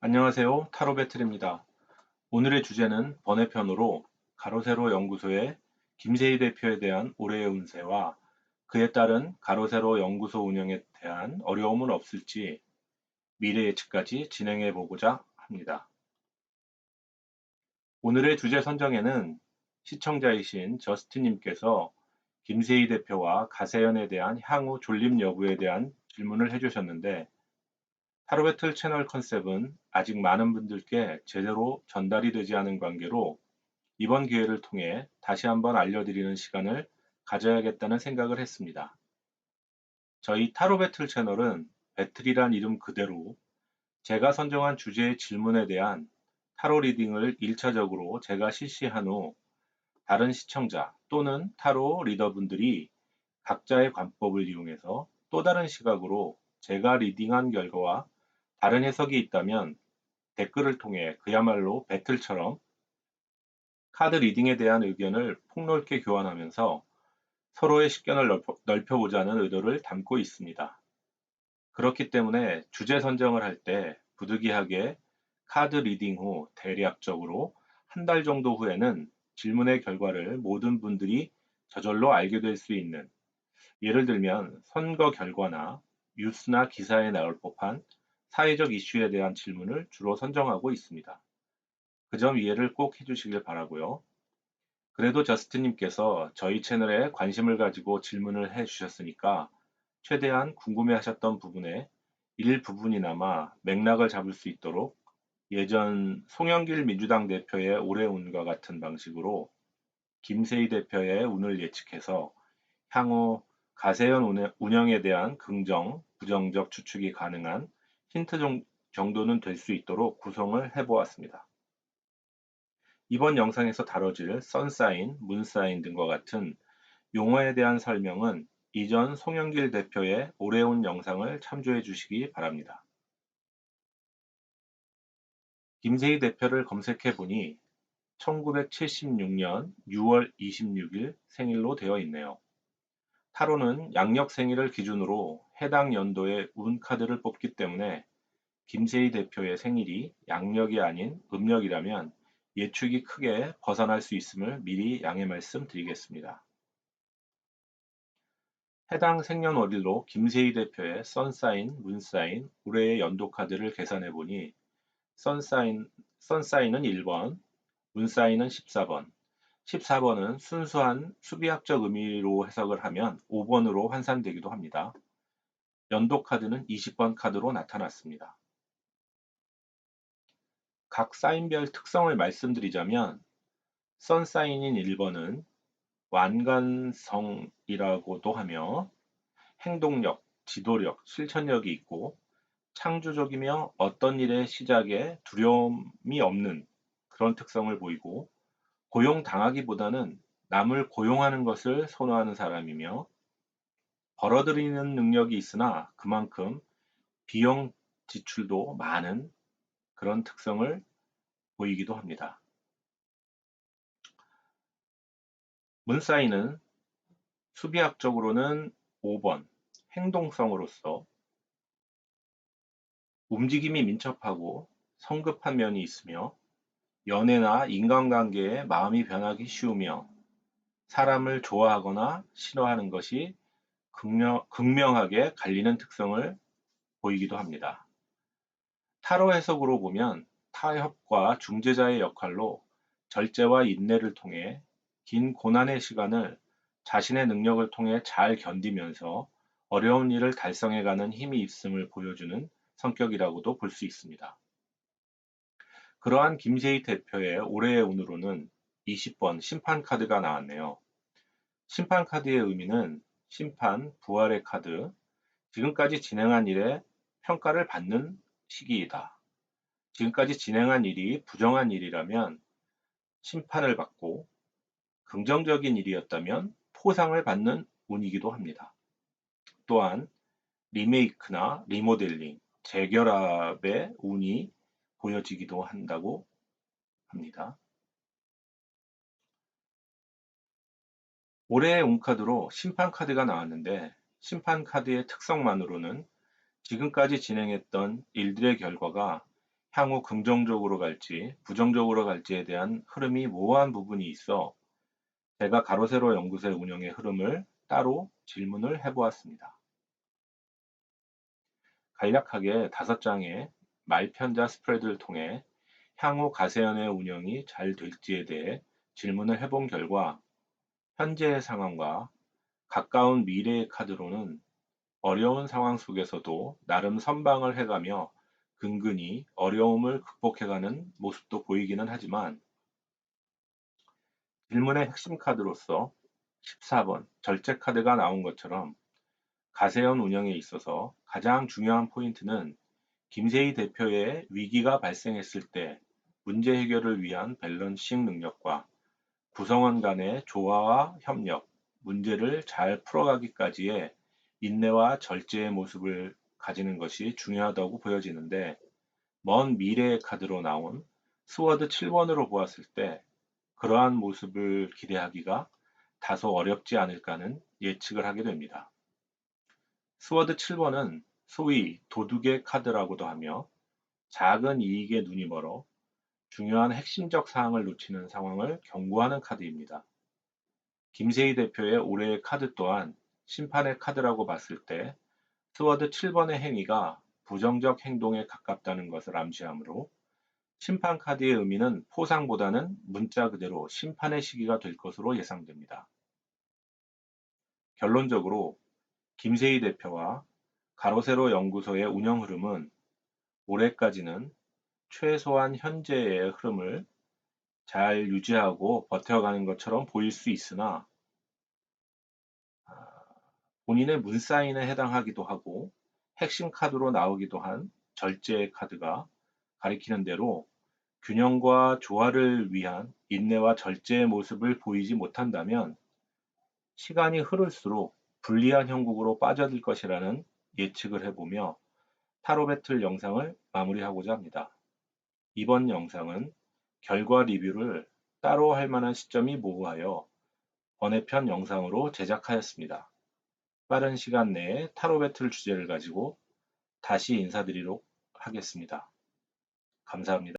안녕하세요. 타로 배틀입니다. 오늘의 주제는 번외편으로 가로세로 연구소의 김세희 대표에 대한 올해의 운세와 그에 따른 가로세로 연구소 운영에 대한 어려움은 없을지 미래 예측까지 진행해 보고자 합니다. 오늘의 주제 선정에는 시청자이신 저스틴님께서 김세희 대표와 가세연에 대한 향후 존립 여부에 대한 질문을 해주셨는데 하루배틀 채널 컨셉은 아직 많은 분들께 제대로 전달이 되지 않은 관계로 이번 기회를 통해 다시 한번 알려드리는 시간을 가져야겠다는 생각을 했습니다. 저희 타로 배틀 채널은 배틀이란 이름 그대로 제가 선정한 주제의 질문에 대한 타로 리딩을 1차적으로 제가 실시한 후 다른 시청자 또는 타로 리더분들이 각자의 관법을 이용해서 또 다른 시각으로 제가 리딩한 결과와 다른 해석이 있다면 댓글을 통해 그야말로 배틀처럼 카드 리딩에 대한 의견을 폭넓게 교환하면서 서로의 식견을 넓혀보자는 의도를 담고 있습니다. 그렇기 때문에 주제 선정을 할 때 부득이하게 카드 리딩 후 대략적으로 한 달 정도 후에는 질문의 결과를 모든 분들이 저절로 알게 될 수 있는, 예를 들면 선거 결과나 뉴스나 기사에 나올 법한 사회적 이슈에 대한 질문을 주로 선정하고 있습니다. 그 점 이해를 꼭 해주시길 바라고요. 그래도 저스틴님께서 저희 채널에 관심을 가지고 질문을 해주셨으니까 최대한 궁금해하셨던 부분에 일부분이나마 맥락을 잡을 수 있도록 예전 송영길 민주당 대표의 올해 운과 같은 방식으로 김세희 대표의 운을 예측해서 향후 가세현 운영에 대한 긍정, 부정적 추측이 가능한 힌트 정도는 될 수 있도록 구성을 해보았습니다. 이번 영상에서 다뤄질 선사인, 문사인 등과 같은 용어에 대한 설명은 이전 송영길 대표의 올해운 영상을 참조해 주시기 바랍니다. 김세희 대표를 검색해 보니 1976년 6월 26일 생일로 되어 있네요. 타로는 양력 생일을 기준으로 해당 연도의 운 카드를 뽑기 때문에 김세희 대표의 생일이 양력이 아닌 음력이라면 예측이 크게 벗어날 수 있음을 미리 양해 말씀드리겠습니다. 해당 생년월일로 김세희 대표의 선사인, 문사인, 올해의 연도 카드를 계산해 보니 선사인은 1번, 문사인은 14번, 14번은 순수한 수비학적 의미로 해석을 하면 5번으로 환산되기도 합니다. 연도 카드는 20번 카드로 나타났습니다. 각 사인별 특성을 말씀드리자면 선사인인 1번은 완간성이라고도 하며 행동력, 지도력, 실천력이 있고 창조적이며 어떤 일의 시작에 두려움이 없는 그런 특성을 보이고 고용당하기보다는 남을 고용하는 것을 선호하는 사람이며 벌어들이는 능력이 있으나 그만큼 비용 지출도 많은 그런 특성을 보이기도 합니다. 문사인은 수비학적으로는 5번 행동성으로서 움직임이 민첩하고 성급한 면이 있으며 연애나 인간관계에 마음이 변하기 쉬우며 사람을 좋아하거나 싫어하는 것이 극명하게 갈리는 특성을 보이기도 합니다. 타로 해석으로 보면 타협과 중재자의 역할로 절제와 인내를 통해 긴 고난의 시간을 자신의 능력을 통해 잘 견디면서 어려운 일을 달성해가는 힘이 있음을 보여주는 성격이라고도 볼 수 있습니다. 그러한 김세희 대표의 올해의 운으로는 20번 심판 카드가 나왔네요. 심판 카드의 의미는 심판, 부활의 카드, 지금까지 진행한 일에 평가를 받는 시기이다. 지금까지 진행한 일이 부정한 일이라면 심판을 받고 긍정적인 일이었다면 포상을 받는 운이기도 합니다. 또한 리메이크나 리모델링, 재결합의 운이 보여지기도 한다고 합니다. 올해의 운카드로 심판 카드가 나왔는데 심판 카드의 특성만으로는 지금까지 진행했던 일들의 결과가 향후 긍정적으로 갈지 부정적으로 갈지에 대한 흐름이 모호한 부분이 있어 제가 가로세로 연구소의 운영의 흐름을 따로 질문을 해보았습니다. 간략하게 5장의 말편자 스프레드를 통해 향후 가세연의 운영이 잘 될지에 대해 질문을 해본 결과 현재의 상황과 가까운 미래의 카드로는 어려운 상황 속에서도 나름 선방을 해가며 근근히 어려움을 극복해가는 모습도 보이기는 하지만 질문의 핵심 카드로서 14번 절제 카드가 나온 것처럼 가세연 운영에 있어서 가장 중요한 포인트는 김세희 대표의 위기가 발생했을 때 문제 해결을 위한 밸런싱 능력과 구성원 간의 조화와 협력, 문제를 잘 풀어가기까지의 인내와 절제의 모습을 가지는 것이 중요하다고 보여지는데 먼 미래의 카드로 나온 스워드 7번으로 보았을 때 그러한 모습을 기대하기가 다소 어렵지 않을까 하는 예측을 하게 됩니다. 스워드 7번은 소위 도둑의 카드라고도 하며 작은 이익에 눈이 멀어 중요한 핵심적 사항을 놓치는 상황을 경고하는 카드입니다. 김세희 대표의 올해의 카드 또한 심판의 카드라고 봤을 때 스워드 7번의 행위가 부정적 행동에 가깝다는 것을 암시하므로 심판 카드의 의미는 포상보다는 문자 그대로 심판의 시기가 될 것으로 예상됩니다. 결론적으로 김세희 대표와 가로세로 연구소의 운영 흐름은 올해까지는 최소한 현재의 흐름을 잘 유지하고 버텨가는 것처럼 보일 수 있으나 본인의 문사인에 해당하기도 하고 핵심 카드로 나오기도 한 절제 카드가 가리키는 대로 균형과 조화를 위한 인내와 절제의 모습을 보이지 못한다면 시간이 흐를수록 불리한 형국으로 빠져들 것이라는 예측을 해보며 타로 배틀 영상을 마무리하고자 합니다. 이번 영상은 결과 리뷰를 따로 할 만한 시점이 모호하여 번외편 영상으로 제작하였습니다. 빠른 시간 내에 타로 배틀 주제를 가지고 다시 인사드리도록 하겠습니다. 감사합니다.